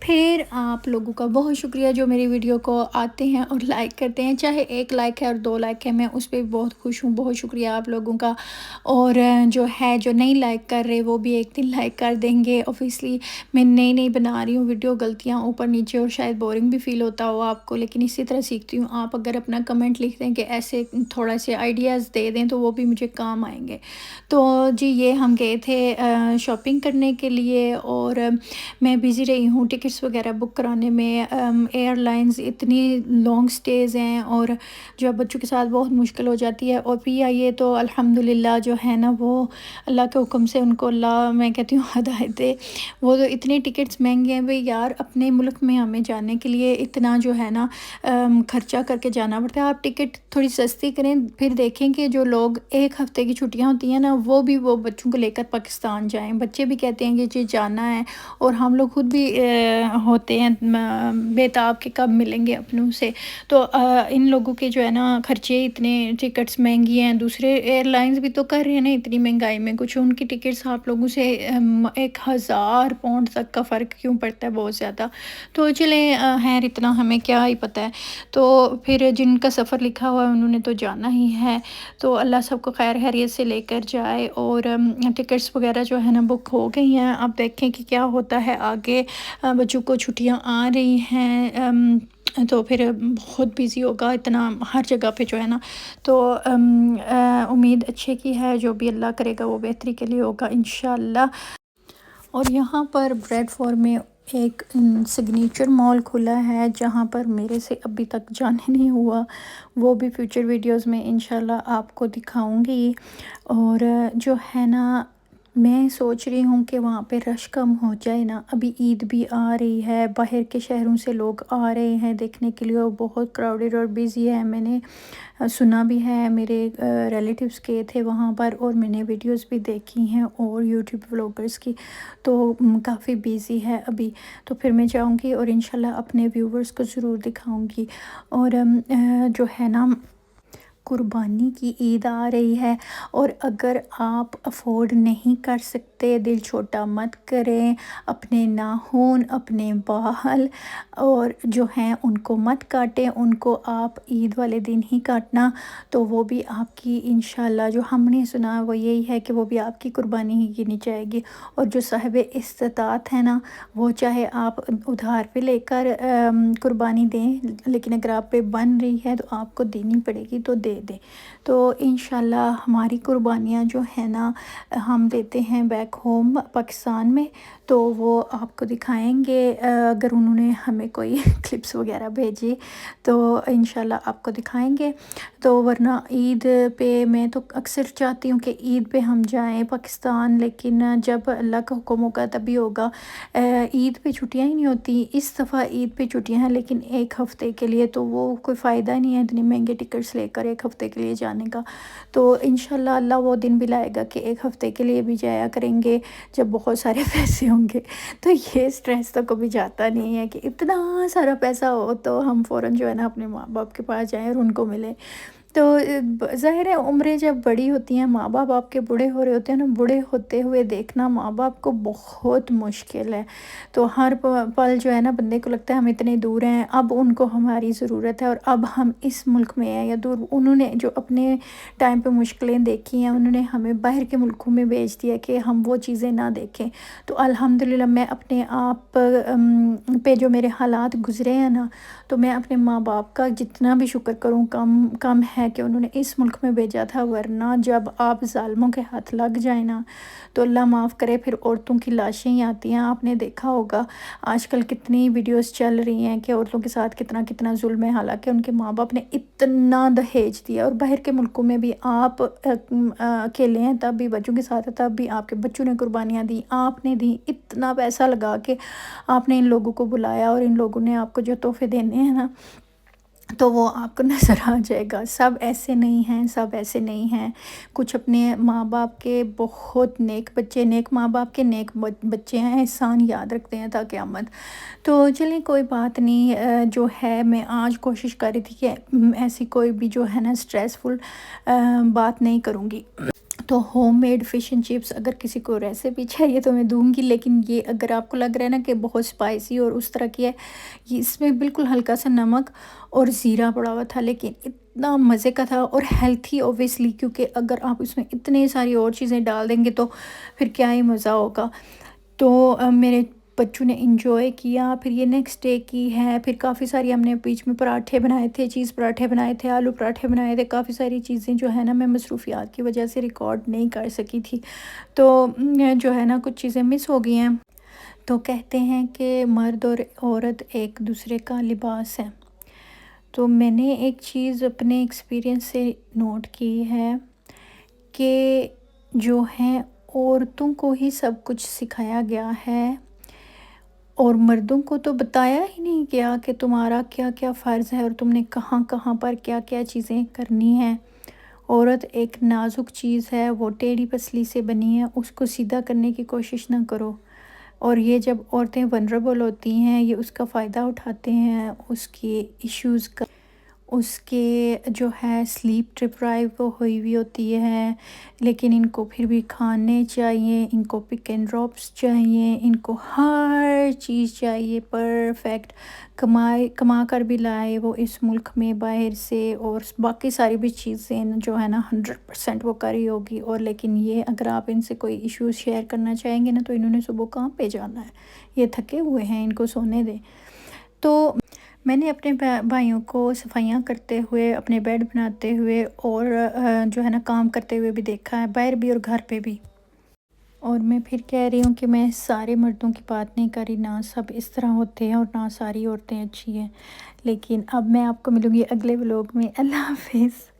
پھر۔ آپ لوگوں کا بہت شکریہ جو میری ویڈیو کو آتے ہیں اور لائک کرتے ہیں، چاہے 1 لائک ہے اور 2 لائک ہے، میں اس پہ بھی بہت خوش ہوں۔ بہت شکریہ آپ لوگوں کا۔ اور جو نہیں لائک کر رہے وہ بھی ایک دن لائک کر دیں گے۔ اوبویسلی میں نئی بنا رہی ہوں ویڈیو، غلطیاں اوپر نیچے اور شاید بورنگ بھی فیل ہوتا ہو آپ کو، لیکن اسی طرح سیکھتی ہوں۔ آپ اگر اپنا کمنٹ لکھ دیں کہ ایسے تھوڑا سے آئیڈیاز دے دیں تو وہ بھی مجھے کام آئیں گے۔ تو جی یہ ہم گئے تھے شاپنگ کرنے کے لیے، اور میں بزی رہی ہوں ٹکٹس وغیرہ بک کرانے میں۔ ایئر لائنز اتنی لانگ سٹیز ہیں اور جو بچوں کے ساتھ بہت مشکل ہو جاتی ہے۔ اور پی آئی اے تو الحمدللہ جو ہے نا، وہ اللہ کے حکم سے ان کو اللہ میں کہتی ہوں ہدایت دے۔ وہ تو اتنے ٹکٹس مہنگے ہیں بھئی یار، اپنے ملک میں ہمیں جانے کے لیے اتنا جو ہے نا خرچہ کر کے جانا پڑتا ہے۔ آپ ٹکٹ تھوڑی سستی کریں، پھر دیکھیں کہ جو لوگ 1 ہفتے کی چھٹیاں ہوتی ہیں نا، وہ بچوں کو لے کر پاکستان جائیں۔ بچے بھی کہتے ہیں کہ جی جانا ہے، اور ہم لوگ خود بھی ہوتے ہیں بےتاب کہ کب ملیں گے اپنوں سے۔ تو ان لوگوں کے جو ہے نا خرچے اتنے، ٹکٹس مہنگی ہیں، دوسرے ایئر لائنز بھی تو کر رہے ہیں نا اتنی مہنگائی میں، کچھ ان کی ٹکٹس آپ لوگوں سے 1000 پاؤنڈ تک کا فرق کیوں پڑتا ہے، بہت زیادہ۔ تو چلیں خیر، اتنا ہمیں کیا ہی پتہ ہے۔ تو پھر جن کا سفر لکھا ہوا ہے انہوں نے تو جانا ہی ہے، تو اللہ سب کو خیر خیریت سے لے کر جائے۔ اور ٹکٹس وغیرہ جو ہے نا بک ہو گئی ہیں، اب دیکھیں کہ کیا ہوتا ہے آگے۔ بچوں کو چھٹیاں آ رہی ہیں، تو پھر بہت بیزی ہوگا اتنا ہر جگہ پہ جو ہے نا۔ تو امید اچھے کی ہے، جو بھی اللہ کرے گا وہ بہتری کے لیے ہوگا انشاءاللہ۔ اور یہاں پر بریڈ فور میں ایک سگنیچر مال کھلا ہے، جہاں پر میرے سے ابھی تک جانے نہیں ہوا، وہ بھی فیوچر ویڈیوز میں انشاءاللہ آپ کو دکھاؤں گی۔ اور جو ہے نا، میں سوچ رہی ہوں کہ وہاں پہ رش کم ہو جائے نا، ابھی عید بھی آ رہی ہے، باہر کے شہروں سے لوگ آ رہے ہیں دیکھنے کے لیے، اور بہت کراؤڈڈ اور بیزی ہے۔ میں نے سنا بھی ہے، میرے ریلیٹیوز گئے تھے وہاں پر، اور میں نے ویڈیوز بھی دیکھی ہیں اور یوٹیوب ولاگرز کی، تو کافی بیزی ہے ابھی۔ تو پھر میں جاؤں گی اور انشاءاللہ اپنے ویورز کو ضرور دکھاؤں گی۔ اور جو ہے نا، قربانی کی عید آ رہی ہے، اور اگر آپ افورڈ نہیں کر سکتے، دل چھوٹا مت کریں، اپنے ناخن، اپنے بال اور جو ہیں ان کو مت کاٹیں، ان کو آپ عید والے دن ہی کاٹنا، تو وہ بھی آپ کی انشاءاللہ، جو ہم نے سنا وہ یہی ہے کہ وہ بھی آپ کی قربانی ہی گنی جائے گی۔ اور جو صاحب استطاعت ہے نا، وہ چاہے آپ ادھار پہ لے کر قربانی دیں، لیکن اگر آپ پہ بن رہی ہے تو آپ کو دینی پڑے گی، تو دے دیں۔ تو انشاءاللہ ہماری قربانیاں جو ہیں نا، ہم دیتے ہیں بیک ہوم پاکستان میں، تو وہ آپ کو دکھائیں گے اگر انہوں نے ہمیں کوئی کلپس وغیرہ بھیجی، تو انشاءاللہ آپ کو دکھائیں گے۔ تو ورنہ عید پہ میں تو اکثر چاہتی ہوں کہ عید پہ ہم جائیں پاکستان، لیکن جب اللہ کا حکم ہوگا تبھی ہوگا۔ عید پہ چھٹیاں ہی نہیں ہوتی، اس دفعہ عید پہ چھٹیاں ہیں لیکن 1 ہفتے کے لیے، تو وہ کوئی فائدہ نہیں ہے اتنے مہنگے ٹکٹس لے کر 1 ہفتے کے لیے جانے کا۔ تو انشاءاللہ اللہ وہ دن بھی لائے گا کہ 1 ہفتے کے لیے بھی جایا کریں گے، جب بہت سارے پیسے ہوں گے۔ تو یہ سٹریس تو کبھی جاتا نہیں ہے کہ اتنا سارا پیسہ ہو تو ہم فوراً جو ہے نا اپنے ماں باپ کے پاس جائیں اور ان کو ملیں۔ تو ظاہر ہے عمریں جب بڑی ہوتی ہیں، ماں باپ آپ کے بوڑھے ہو رہے ہوتے ہیں نا، بوڑھے ہوتے ہوئے دیکھنا ماں باپ کو بہت مشکل ہے۔ تو ہر پل جو ہے نا بندے کو لگتا ہے ہم اتنے دور ہیں، اب ان کو ہماری ضرورت ہے، اور اب ہم اس ملک میں ہیں یا دور۔ انہوں نے جو اپنے ٹائم پہ مشکلیں دیکھی ہیں، انہوں نے ہمیں باہر کے ملکوں میں بھیج دیا کہ ہم وہ چیزیں نہ دیکھیں۔ تو الحمدللہ میں اپنے آپ پہ جو میرے حالات گزرے ہیں نا، تو میں اپنے ماں باپ کا جتنا بھی شکر کروں کم ہے کہ انہوں نے اس ملک میں بھیجا تھا، ورنہ جب آپ ظالموں کے ہاتھ لگ جائیں نا، تو اللہ معاف کرے، پھر عورتوں کی لاشیں ہی آتی ہیں۔ آپ نے دیکھا ہوگا آج کل کتنی ویڈیوز چل رہی ہیں کہ عورتوں کے ساتھ کتنا ظلم ہے، حالانکہ ان کے ماں باپ نے اتنا دہیج دیا۔ اور باہر کے ملکوں میں بھی آپ اکیلے ہیں تب بھی، بچوں کے ساتھ ہیں تب بھی، آپ کے بچوں نے قربانیاں دی، آپ نے دی، اتنا پیسہ لگا کے آپ نے ان لوگوں کو بلایا، اور ان لوگوں نے آپ کو جو تحفے دینے ہیں نا، تو وہ آپ کو نظر آ جائے گا۔ سب ایسے نہیں ہیں، سب ایسے نہیں ہیں۔ کچھ اپنے ماں باپ کے بہت نیک بچے، نیک ماں باپ کے نیک بچے ہیں، احسان یاد رکھتے ہیں تا قیامت۔ تو چلیں کوئی بات نہیں، جو ہے میں آج کوشش کر رہی تھی کہ ایسی کوئی بھی جو ہے نا سٹریسفل بات نہیں کروں گی۔ تو home made fish and chips اگر کسی کو ریسیپی چاہیے تو میں دوں گی، لیکن یہ اگر آپ کو لگ رہا ہے نا کہ بہت اسپائسی اور اس طرح کی ہے، یہ اس میں بالکل ہلکا سا نمک اور زیرہ پڑا ہوا تھا، لیکن اتنا مزے کا تھا اور ہیلتھی اوبویسلی، کیونکہ اگر آپ اس میں اتنے ساری اور چیزیں ڈال دیں گے تو پھر کیا ہی مزہ ہوگا۔ تو میرے بچوں نے انجوائے کیا۔ پھر یہ نیکسٹ ڈے کی ہے، پھر کافی ساری ہم نے بیچ میں پراٹھے بنائے تھے، چیز پراٹھے بنائے تھے، آلو پراٹھے بنائے تھے، کافی ساری چیزیں جو ہے نا میں مصروفیات کی وجہ سے ریکارڈ نہیں کر سکی تھی، تو جو ہے نا کچھ چیزیں مس ہو گئی ہیں۔ تو کہتے ہیں کہ مرد اور عورت ایک دوسرے کا لباس ہے، تو میں نے ایک چیز اپنے ایکسپیرینس سے نوٹ کی ہے کہ جو ہیں عورتوں کو ہی سب کچھ سکھایا گیا ہے اور مردوں کو تو بتایا ہی نہیں گیا کہ تمہارا کیا کیا فرض ہے اور تم نے کہاں کہاں پر کیا کیا چیزیں کرنی ہیں۔ عورت ایک نازک چیز ہے، وہ ٹیڑھی پسلی سے بنی ہے، اس کو سیدھا کرنے کی کوشش نہ کرو۔ اور یہ جب عورتیں ونربل ہوتی ہیں، یہ اس کا فائدہ اٹھاتے ہیں، اس کے ایشوز کا، اس کے جو ہے سلیپ ڈپرائیو ہوئی ہوئی ہوتی ہے، لیکن ان کو پھر بھی کھانے چاہیے، ان کو پک اینڈ ڈراپس چاہیے، ان کو ہر چیز چاہیے پرفیکٹ، کما کر بھی لائے وہ اس ملک میں باہر سے، اور باقی ساری بھی چیزیں جو ہے نا 100% وہ کری ہوگی، اور لیکن یہ اگر آپ ان سے کوئی ایشوز شیئر کرنا چاہیں گے نا تو انہوں نے صبح کہاں پہ جانا ہے، یہ تھکے ہوئے ہیں، ان کو سونے دیں۔ تو میں نے اپنے بھائیوں کو صفائیاں کرتے ہوئے، اپنے بیڈ بناتے ہوئے اور جو ہے نا کام کرتے ہوئے بھی دیکھا ہے، باہر بھی اور گھر پہ بھی۔ اور میں پھر کہہ رہی ہوں کہ میں سارے مردوں کی بات نہیں کر رہی، نہ سب اس طرح ہوتے ہیں اور نہ ساری عورتیں اچھی ہیں، لیکن اب میں آپ کو ملوں گی اگلے ولاگ میں۔ اللہ حافظ۔